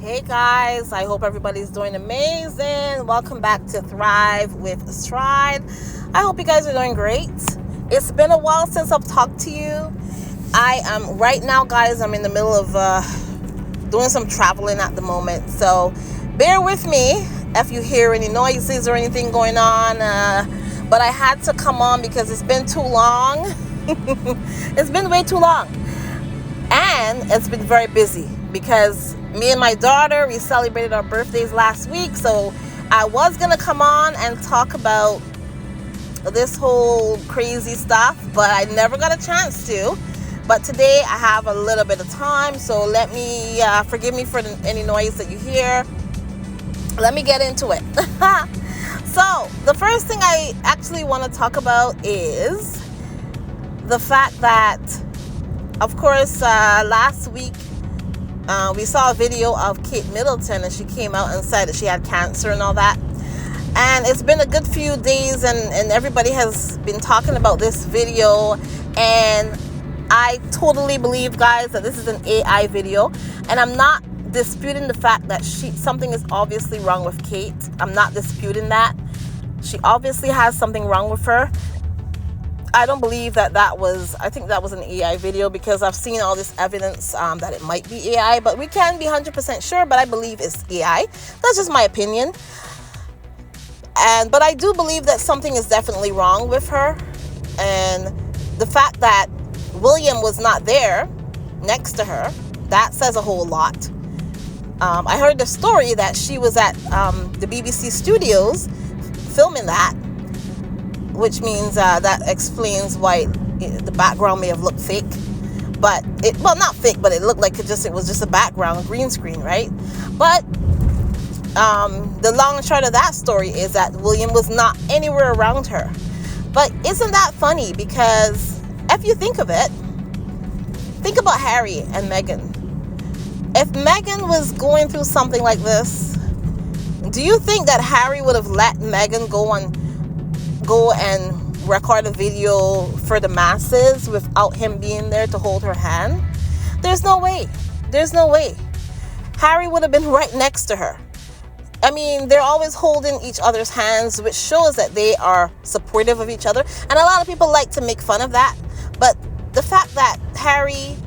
Hey guys, I hope everybody's doing amazing. Welcome back to Thrive with Stride. I hope you guys are doing great. It's been a while since I've talked to you. I am right now, guys, I'm in the middle of doing some traveling at the moment. So bear with me if you hear any noises or anything going on. But I had to come on because it's been too long. It's been way too long. And it's been very busy because me and my daughter, we celebrated our birthdays last week. So I was going to come on and talk about this whole crazy stuff, but I never got a chance to. But today I have a little bit of time. So let me, forgive me for any noise that you hear. Let me get into it. So the first thing I actually want to talk about is the fact that, of course, last week we saw a video of Kate Middleton, and she came out and said that she had cancer and all that. And it's been a good few days, and everybody has been talking about this video. And I totally believe, guys, that this is an AI video. And I'm not disputing the fact that something is obviously wrong with Kate. I'm not disputing that. She obviously has something wrong with her. I don't believe I think that was an AI video because I've seen all this evidence that it might be AI, but we can't be 100% sure, but I believe it's AI. That's just my opinion. But I do believe that something is definitely wrong with her. And the fact that William was not there next to her, that says a whole lot. I heard the story that she was at the BBC studios filming that, which means that explains why the background may have looked fake. But not fake, but it looked like it was just a background, a green screen, right? But the long and short of that story is that William was not anywhere around her. But isn't that funny? Because if you think of it, think about Harry and Meghan. If Meghan was going through something like this, do you think that Harry would have let Meghan go and record a video for the masses without him being there to hold her hand? There's no way. Harry would have been right next to her. I mean, they're always holding each other's hands, which shows that they are supportive of each other. And a lot of people like to make fun of that. But the fact that Harry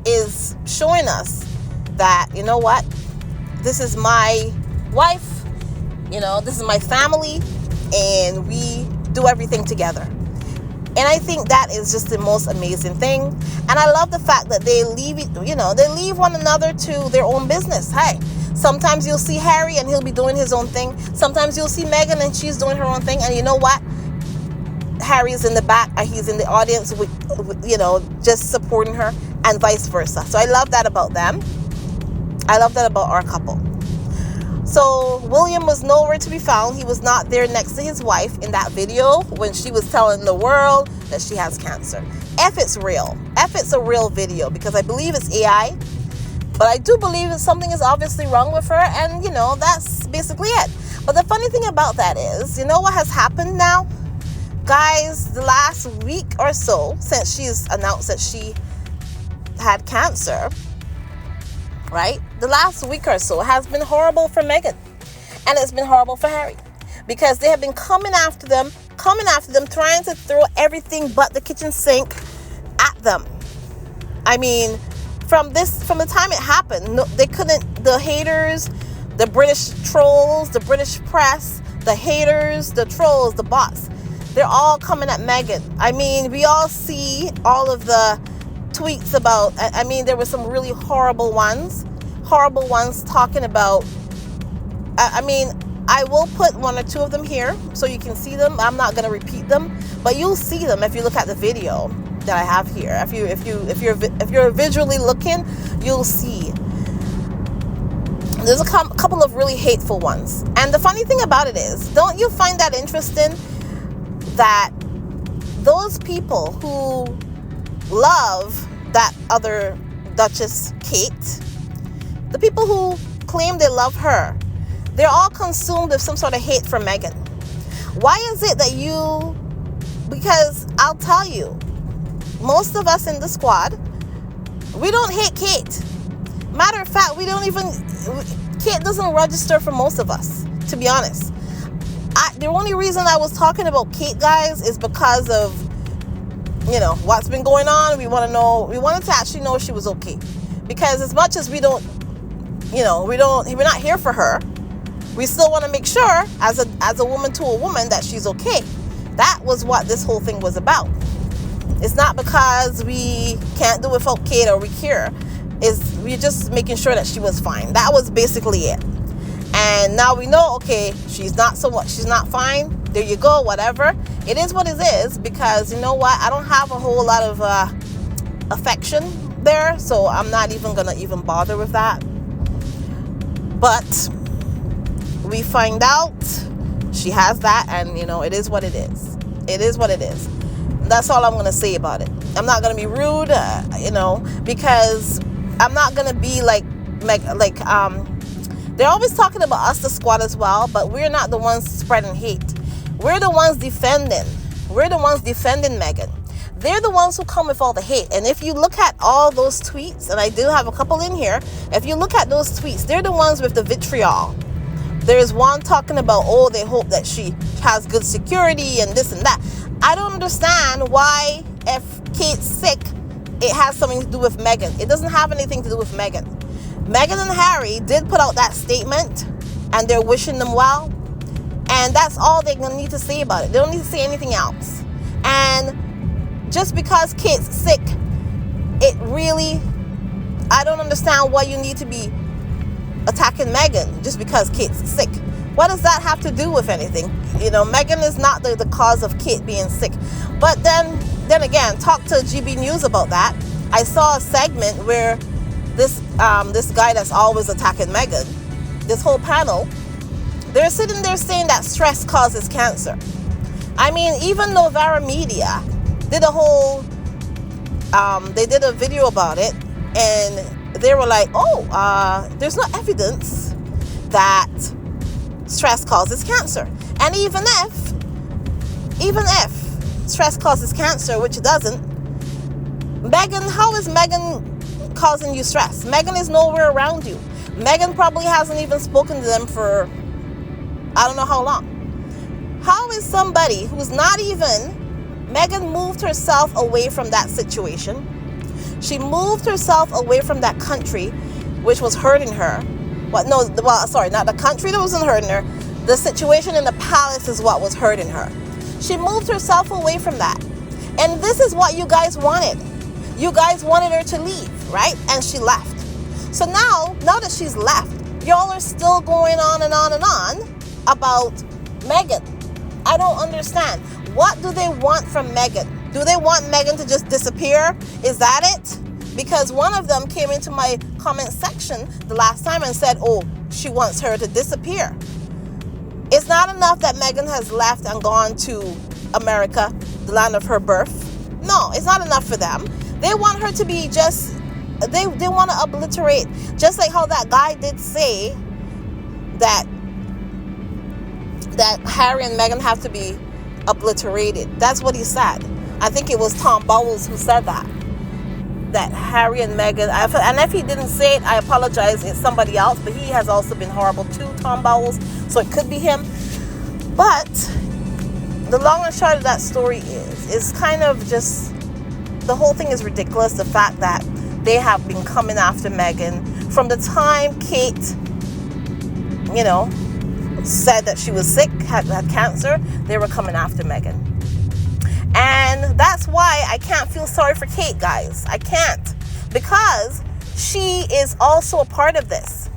is showing us that, you know what, this is my wife, this is my family, and we do everything together. And I think that is just the most amazing thing. And I love the fact that they leave one another to their own business. Hey, sometimes you'll see Harry and he'll be doing his own thing. Sometimes you'll see Meghan and she's doing her own thing. And you know what? Harry's in the back and he's in the audience with just supporting her, and vice versa. So I love that about them. I love that about our couple. So William was nowhere to be found. He was not there next to his wife in that video when she was telling the world that she has cancer. If it's a real video, because I believe it's AI, but I do believe that something is obviously wrong with her, and that's basically it. But the funny thing about that is, what has happened now? Guys, the last week or so, since she's announced that she had cancer, right? The last week or so has been horrible for Meghan. And it's been horrible for Harry. Because they have been coming after them, trying to throw everything but the kitchen sink at them. I mean, from the time it happened, they couldn't, the haters, the British trolls, the British press, the haters, the trolls, the bots, they're all coming at Meghan. I mean, we all see all of the tweets about, there were some really horrible ones talking about, I will put one or two of them here so you can see them. I'm not going to repeat them, but you'll see them if you look at the video that I have here. If you're visually looking, you'll see. There's a couple of really hateful ones. And the funny thing about it is, don't you find that interesting that those people who love that other Duchess Kate, the people who claim they love her, they're all consumed with some sort of hate for Meghan. Why is it that because I'll tell you, most of us in the squad, we don't hate Kate. Matter of fact, Kate doesn't register for most of us, to be honest. The only reason I was talking about Kate, guys, is because of, what's been going on. We wanted to actually know she was okay. Because as much as we're not here for her, we still want to make sure, as a woman to a woman, that she's okay. That was what this whole thing was about. It's not because we can't do without Kate or we care. We're just making sure that she was fine. That was basically it. And now we know, okay, she's not fine. There you go, whatever. It is what it is, because you know what? I don't have a whole lot of affection there, so I'm not even going to even bother with that. But we find out she has that, and it is what it is. It is what it is. That's all I'm going to say about it. I'm not going to be rude, because I'm not going to be like they're always talking about us, the squad, as well, but we're not the ones spreading hate. We're the ones defending. We're the ones defending Meghan. They're the ones who come with all the hate. And if you look at all those tweets, and I do have a couple in here, if you look at those tweets, they're the ones with the vitriol. There's one talking about, they hope that she has good security and this and that. I don't understand why, if Kate's sick, it has something to do with Meghan. It doesn't have anything to do with Meghan. Meghan and Harry did put out that statement, and they're wishing them well. And that's all they're going to need to say about it. They don't need to say anything else. And just because Kate's sick, I don't understand why you need to be attacking Meghan just because Kate's sick. What does that have to do with anything? Meghan is not the cause of Kate being sick. But then again, talk to GB News about that. I saw a segment where this guy that's always attacking Meghan, this whole panel, they're sitting there saying that stress causes cancer. I mean, even Novara Media did they did a video about it, and they were like, there's no evidence that stress causes cancer. And even if stress causes cancer, which it doesn't, Meghan, how is Meghan causing you stress? Meghan is nowhere around you. Meghan probably hasn't even spoken to them for I don't know how long. How is somebody who's not even... Meghan moved herself away from that situation. She moved herself away from that country, which was hurting her. Not the country that wasn't hurting her. The situation in the palace is what was hurting her. She moved herself away from that. And this is what you guys wanted. You guys wanted her to leave, right? And she left. So now that she's left, y'all are still going on and on and on about Meghan. I don't understand. What do they want from Meghan? Do they want Meghan to just disappear? Is that it? Because one of them came into my comment section the last time and said, she wants her to disappear. It's not enough that Meghan has left and gone to America, the land of her birth. No, it's not enough for them. They want her to be just... They want to obliterate. Just like how that guy did say that Harry and Meghan have to be obliterated. That's what he said. I think it was Tom Bowles who said that Harry and Meghan, and if he didn't say it, I apologize, it's somebody else, but he has also been horrible too, Tom Bowles, so it could be him. But the long and short of that story is kind of just, the whole thing is ridiculous. The fact that they have been coming after Meghan from the time Kate, said that she was sick, had cancer. They were coming after Meghan. And that's why I can't feel sorry for Kate, guys. I can't. Because she is also a part of this.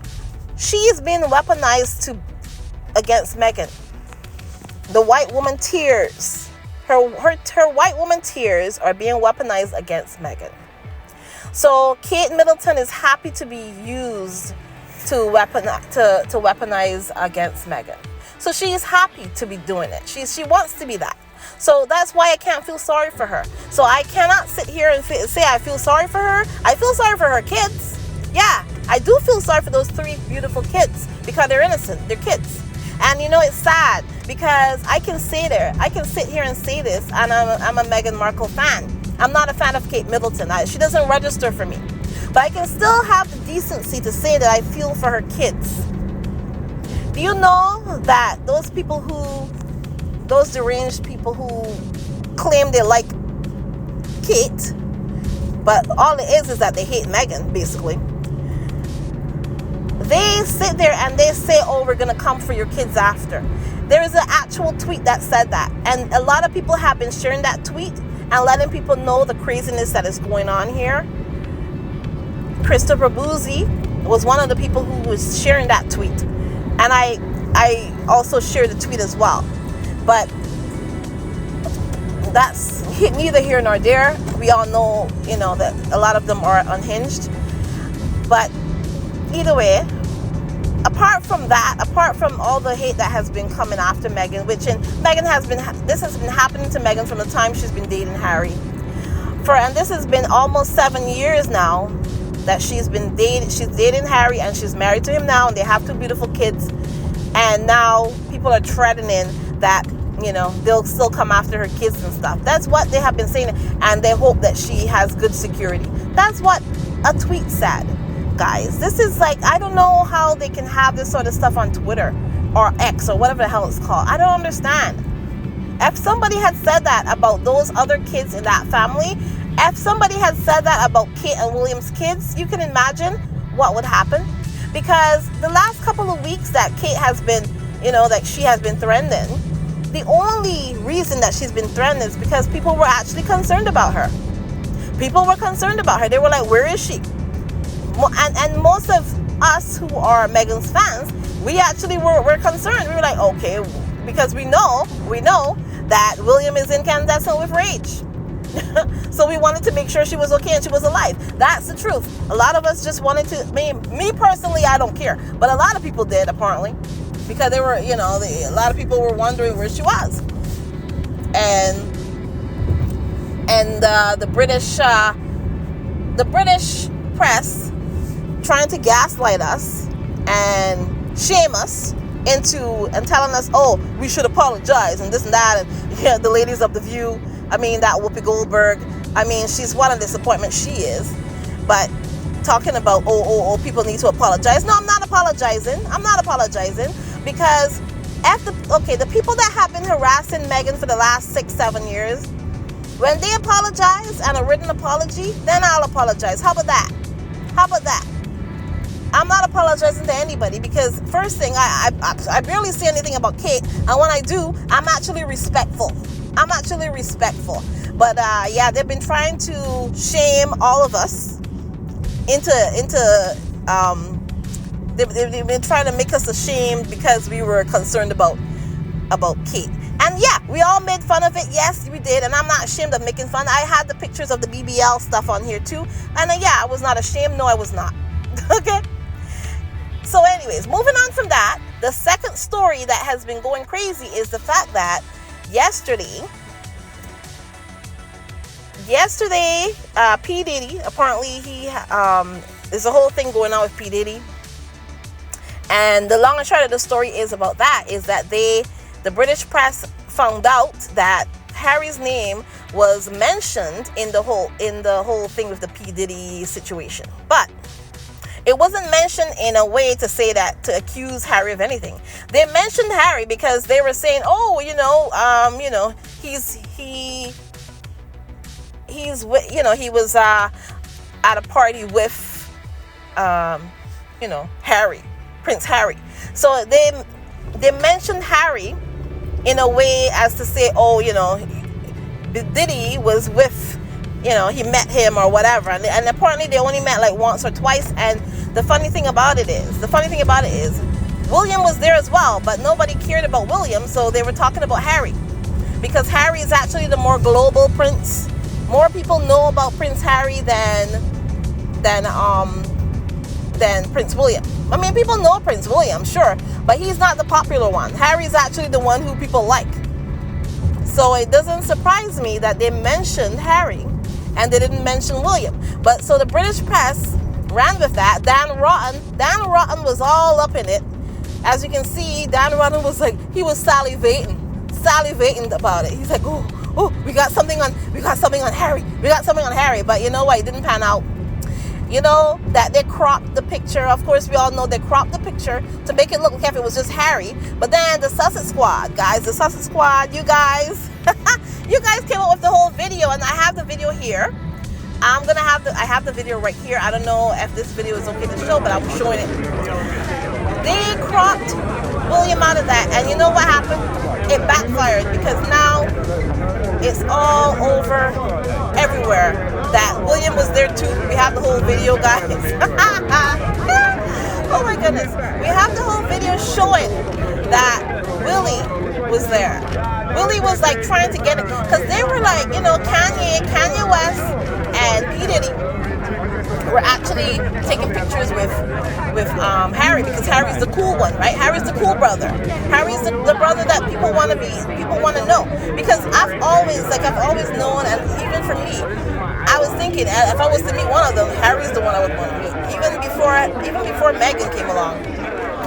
She is being weaponized against Meghan. The white woman tears. Her white woman tears are being weaponized against Meghan. So Kate Middleton is happy to be used to weaponize against Meghan. So she is happy to be doing it. She wants to be that. So that's why I can't feel sorry for her. So I cannot sit here and say I feel sorry for her. I feel sorry for her kids. Yeah, I do feel sorry for those 3 beautiful kids because they're innocent. They're kids. And it's sad because I can sit here and say this, and I'm a Meghan Markle fan. I'm not a fan of Kate Middleton. She doesn't register for me. But I can still have the decency to say that I feel for her kids. Do you know that those deranged people who claim they like Kate, but all it is that they hate Meghan, basically. They sit there and they say, oh, we're going to come for your kids after. There is an actual tweet that said that. And a lot of people have been sharing that tweet and letting people know the craziness that is going on here. Christopher Boozy was one of the people who was sharing that tweet. And I also shared the tweet as well. But that's neither here nor there. We all know, that a lot of them are unhinged. But either way, apart from all the hate that has been coming after Meghan, this has been happening to Meghan from the time she's been dating Harry. And this has been almost 7 years now that she's dating Harry, and she's married to him now, and they have 2 beautiful kids. And now people are threatening that, they'll still come after her kids and stuff. That's what they have been saying, and they hope that she has good security. That's what a tweet said, guys. This is like, I don't know how they can have this sort of stuff on Twitter or X or whatever the hell it's called. I don't understand. If somebody had said that about those other kids in that family, if somebody had said that about Kate and William's kids, you can imagine what would happen. Because the last couple of weeks that Kate has been, that she has been threatened, the only reason that she's been threatened is because people were actually concerned about her. People were concerned about her. They were like, where is she? And most of us who are Meghan's fans, we actually were concerned. We were like, okay, because we know that William is incandescent with rage. So we wanted to make sure she was okay and she was alive. That's the truth. A lot of us just wanted to, me personally, I don't care. But a lot of people did, apparently. Because they were, a lot of people were wondering where she was. And the British press trying to gaslight us and shame us and telling us, oh, we should apologize and this and that. And the ladies of The View, that Whoopi Goldberg, she's what a disappointment she is. But talking about, oh, people need to apologize. No, I'm not apologizing. Because the people that have been harassing Meghan for the last 6-7 years, when they apologize and a written apology, then I'll apologize. How about that? I'm not apologizing to anybody because first thing, I barely say anything about Kate, and when I do, I'm actually respectful. But they've been trying to shame all of us they've been trying to make us ashamed because we were concerned about Kate. And we all made fun of it. Yes, we did. And I'm not ashamed of making fun. I had the pictures of the BBL stuff on here too. And I was not ashamed. No, I was not. Okay. So anyways, moving on from that, the second story that has been going crazy is the fact that yesterday, P Diddy, apparently there's a whole thing going on with P Diddy. And the long and short of the story is that the British press found out that Harry's name was mentioned in the whole thing with the P Diddy situation. But it wasn't mentioned in a way to say that, to accuse Harry of anything. They mentioned Harry because they were saying, oh, he was at a party with, Harry, Prince Harry. So they mentioned Harry in a way as to say, oh, Diddy was with, he met him or whatever. And apparently they only met like once or twice. And the funny thing about it is, William was there as well, but nobody cared about William. So they were talking about Harry because Harry is actually the more global prince. More people know about Prince Harry than Prince William. People know Prince William, sure, but he's not the popular one. Harry's actually the one who people like. So it doesn't surprise me that they mentioned Harry and they didn't mention William. But so the British press ran with that. Dan Rotten was all up in it. As you can see, Dan Rotten was like, he was salivating about it. He's like, oh, we got something on Harry. But you know what? It didn't pan out. You know, that they cropped the picture. Of course, we all know they cropped the picture to make it look like if it was just Harry. But then the Sussex squad, guys, the Sussex squad, you guys, you guys came up with the whole video, and I have the video here. I have the video right here. I don't know if this video is okay to show, but I'm showing it. They cropped William out of that, and you know what happened? It backfired, because now it's all over everywhere that William was there too. We have the whole video, guys. Oh my goodness. We have the whole video showing that Willie was there. Willie was like trying to get it, because they were like, you know, Kanye West and P Diddy were actually taking pictures with Harry, because Harry's the cool one, right? Harry's the cool brother. Harry's the brother that people want to know. Because I've always known, and even for me, I was thinking, if I was to meet one of them, Harry's the one I would want to meet. Even before Meghan came along,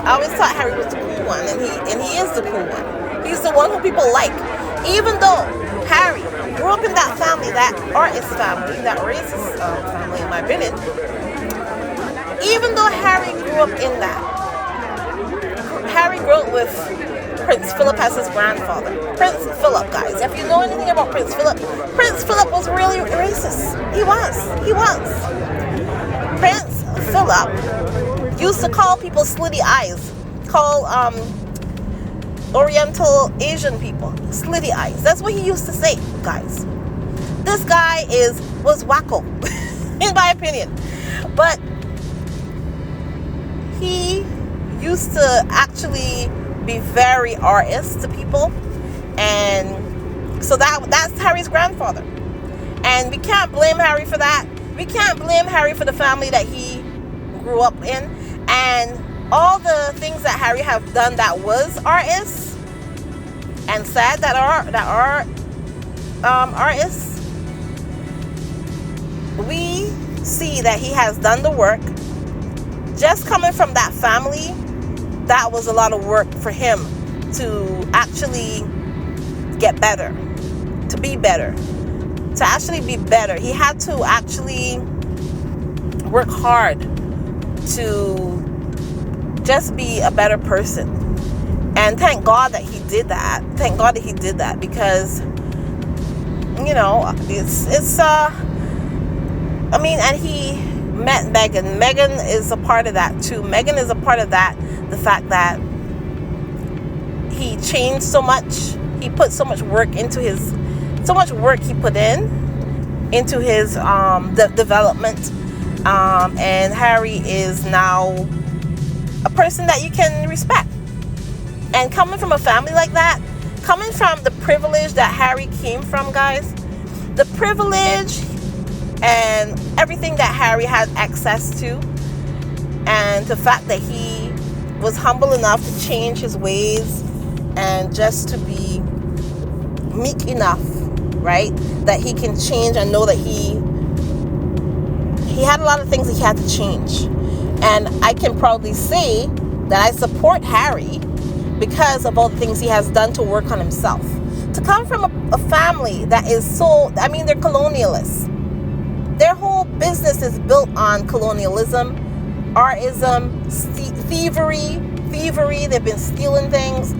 I always thought Harry was the cool one, and he is the cool one. He's the one who people like. Even though Harry grew up in that family, that artist family, that racist family, in my opinion. Even though Harry grew up in that, Harry grew up with Prince Philip as his grandfather. Prince Philip, guys, if you know anything about Prince Philip was really racist. He was. Prince Philip used to call people slitty eyes, call Oriental Asian people slitty eyes. That's what he used to say, guys. This guy was wacko, in my opinion. But he used to actually be very artist to people, and so that's Harry's grandfather. And we can't blame Harry for that. We can't blame Harry for the family that he grew up in, and all the things that Harry have done that was artists and said that are artists. We see that he has done the work. Just coming from that family, that was a lot of work for him to actually get better, to be better, to actually be better. He had to actually work hard to just be a better person. And thank God that he did that. Thank God that he did that, because, you know, and he met Meghan. Meghan is a part of that too. Meghan is a part of that. The fact that he changed so much. He put so much work into his, into his development. And Harry is now a person that you can respect. And coming from a family like that, coming from the privilege that Harry came from, guys, the privilege and everything that Harry had access to, and the fact that he was humble enough to change his ways and just to be meek enough, right, that he can change and know that he had a lot of things he had to change. And I can proudly say that I support Harry because of all the things he has done to work on himself. To come from a family that is so, they're colonialists. Their whole business is built on colonialism, artism, thievery. They've been stealing things.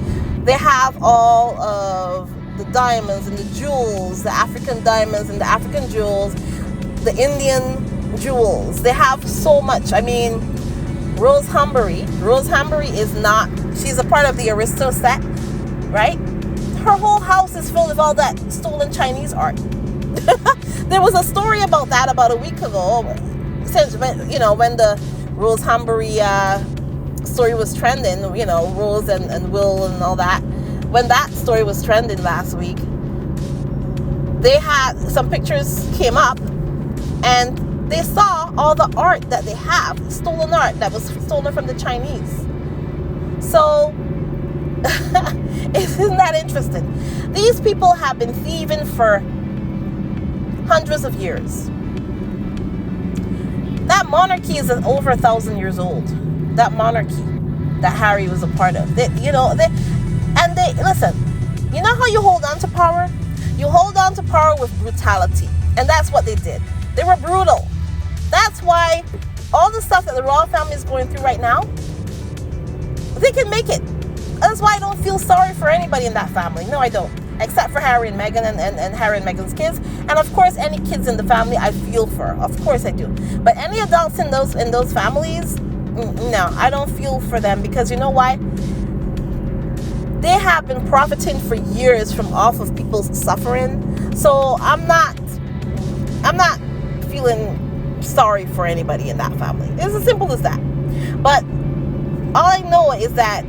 They have all of the diamonds and the jewels, the African diamonds and the African jewels, the Indian jewels. They have so much. Rose Humbury is not, she's a part of the Aristo set, right? Her whole house is filled with all that stolen Chinese art. There was a story about that about a week ago, since when the Rose Humbury story was trending, Rose and Will and all that. When that story was trending last week, they had some pictures came up, and they saw all the art that they have, stolen art that was stolen from the Chinese. So, isn't that interesting? These people have been thieving for hundreds of years. That monarchy is over 1,000 years old. That monarchy that Harry was a part of. They listen. You know how you hold on to power? You hold on to power with brutality, and that's what they did. They were brutal. That's why all the stuff that the royal family is going through right now, they can make it. That's why I don't feel sorry for anybody in that family. No, I don't. Except for Harry and Meghan and Harry and Meghan's kids. And of course, any kids in the family I feel for. Of course I do. But any adults in those families, no, I don't feel for them, because you know why? They have been profiting for years from off of people's suffering. So I'm not feeling sorry for anybody in that family. It's as simple as that. But all I know is that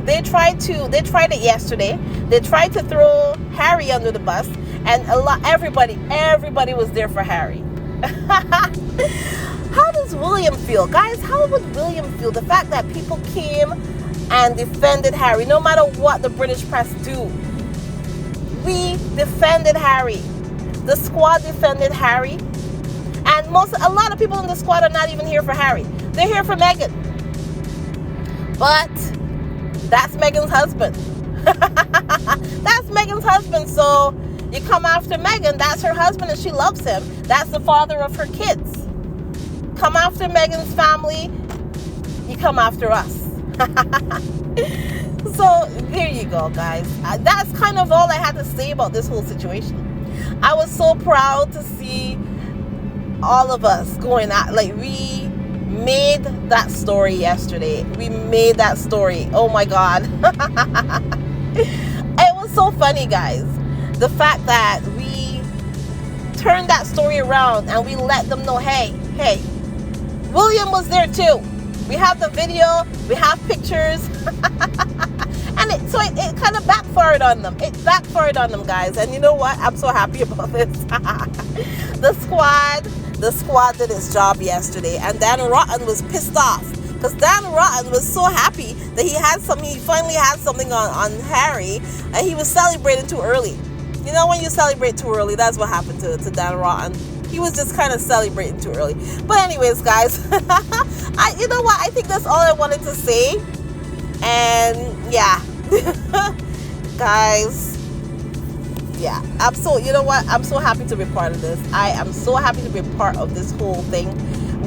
they tried it yesterday. They tried to throw Harry under the bus, and everybody was there for Harry. How does William feel? Guys, how would William feel? The fact that people came and defended Harry, no matter what the British press do. We defended Harry. The squad defended Harry. And a lot of people in the squad are not even here for Harry. They're here for Meghan. But that's Meghan's husband. That's Meghan's husband. So you come after Meghan, that's her husband and she loves him. That's the father of her kids. Come after Meghan's family, you come after us. So there you go, guys. That's kind of all I had to say about this whole situation. I was so proud to see all of us going out. Like, we made that story yesterday. We made that story. Oh my God. It was so funny, guys. The fact that we turned that story around and we let them know, hey, William was there too. We have the video, we have pictures. And it kind of backfired on them. It backfired on them, guys. And you know what? I'm so happy about this. The squad did its job yesterday. And Dan Rotten was pissed off. Because Dan Rotten was so happy that he finally had something on Harry. And he was celebrating too early. You know, when you celebrate too early, that's what happened to Dan Rotten. He was just kind of celebrating too early. But anyways, guys, you know what? I think that's all I wanted to say. And yeah, guys, yeah, you know what? I'm so happy to be part of this. I am so happy to be part of this whole thing.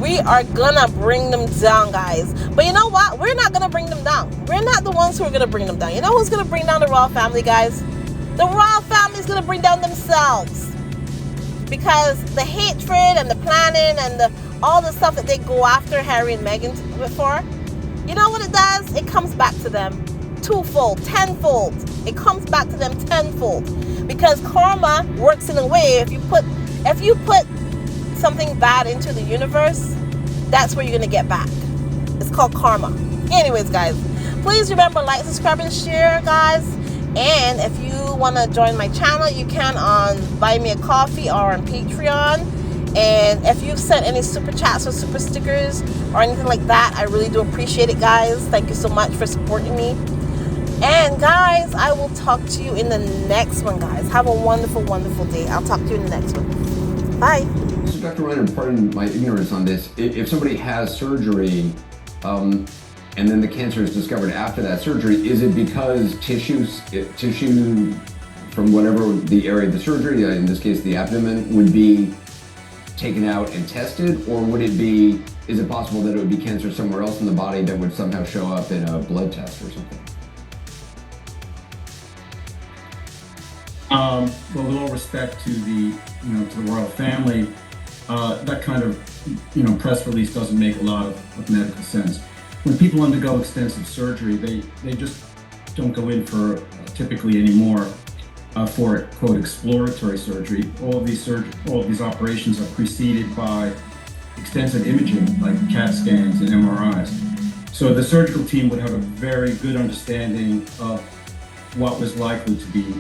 We are gonna bring them down, guys. But you know what? We're not gonna bring them down. We're not the ones who are gonna bring them down. You know who's gonna bring down the royal family, guys? The royal family is gonna bring down themselves. Because the hatred and the planning and all the stuff that they go after Harry and Meghan for, you know what it does? It comes back to them twofold, tenfold. It comes back to them tenfold. Because karma works in a way. If you put something bad into the universe, that's where you're gonna get back. It's called karma. Anyways, guys, please remember, like, subscribe, and share, guys. And if you want to join my channel, you can on Buy Me a Coffee or on Patreon. And if you've sent any super chats or super stickers or anything like that, I really do appreciate it, guys. Thank you so much for supporting me. And guys, I will talk to you in the next one, guys. Have a wonderful, wonderful day. I'll talk to you in the next one. Bye. So Dr. Reiner, pardon my ignorance on this. If somebody has surgery, and then the cancer is discovered after that surgery, is it because tissue from whatever the area of the surgery, in this case the abdomen, would be taken out and tested? Or is it possible that it would be cancer somewhere else in the body that would somehow show up in a blood test or something? Well, with all respect to the royal family, that kind of press release doesn't make a lot of medical sense. When people undergo extensive surgery, they just don't go in for typically anymore for quote exploratory surgery. All of these operations are preceded by extensive imaging like CAT scans and MRIs. So the surgical team would have a very good understanding of what was likely to be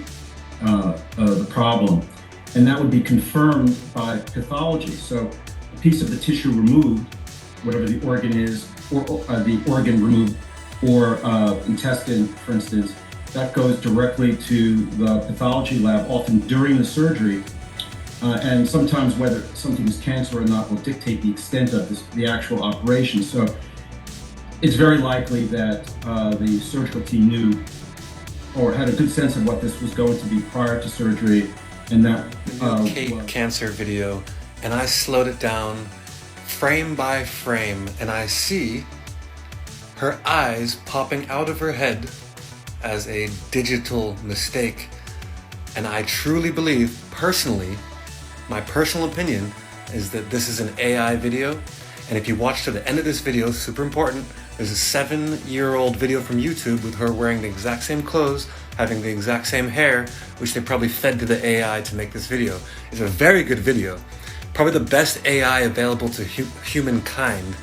the problem, and that would be confirmed by pathology. So a piece of the tissue removed, whatever the organ is, or the organ removed, or intestine, for instance, that goes directly to the pathology lab, often during the surgery, and sometimes whether something is cancer or not will dictate the extent of the actual operation. So it's very likely that the surgical team knew or had a good sense of what this was going to be prior to surgery, and that Kate cancer video, and I slowed it down frame by frame, and I see her eyes popping out of her head as a digital mistake. And I truly believe, personally, my personal opinion is that this is an AI video. And if you watch to the end of this video, super important, there's a 7-year-old video from YouTube with her wearing the exact same clothes, having the exact same hair, which they probably fed to the AI to make this video. It's a very good video. Probably the best AI available to humankind.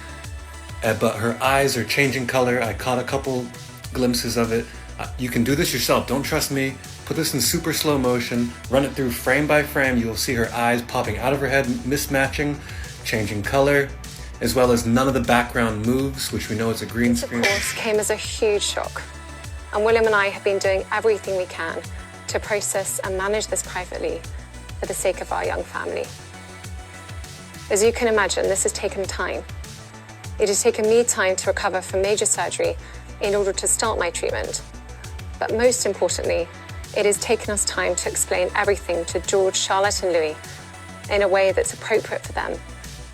But her eyes are changing color. I caught a couple glimpses of it. You can do this yourself, don't trust me. Put this in super slow motion, run it through frame by frame. You will see her eyes popping out of her head, mismatching, changing color, as well as none of the background moves, which we know is a green screen. This, of course, came as a huge shock. And William and I have been doing everything we can to process and manage this privately for the sake of our young family. As you can imagine, this has taken time. It has taken me time to recover from major surgery in order to start my treatment. But most importantly, it has taken us time to explain everything to George, Charlotte and Louis in a way that's appropriate for them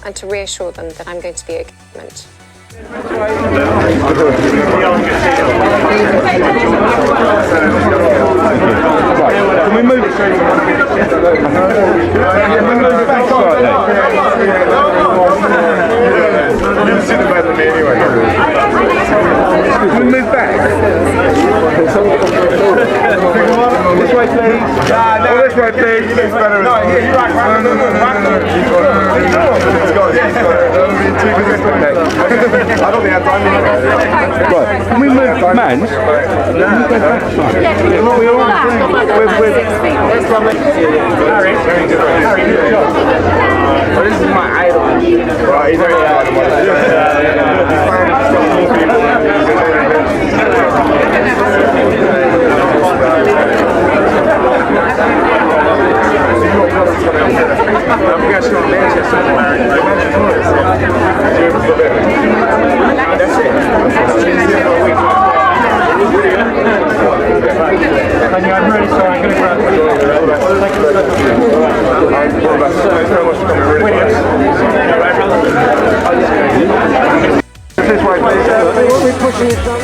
and to reassure them that I'm going to be a government. Can we move it back slightly? You've seen better than me anyway. Can we move back? This way, please. No, this way, please. It's better. No, here, you're right. No. I don't think I have time. Right, can we move man? Harry, good job. Well, this is my idol. Right, he's very idol. I'm guessing on Manchester. That's it. I'm really sorry. I'm going to grab the door. Thank you very much for coming. Really nice. This way, please. We're pushing it down.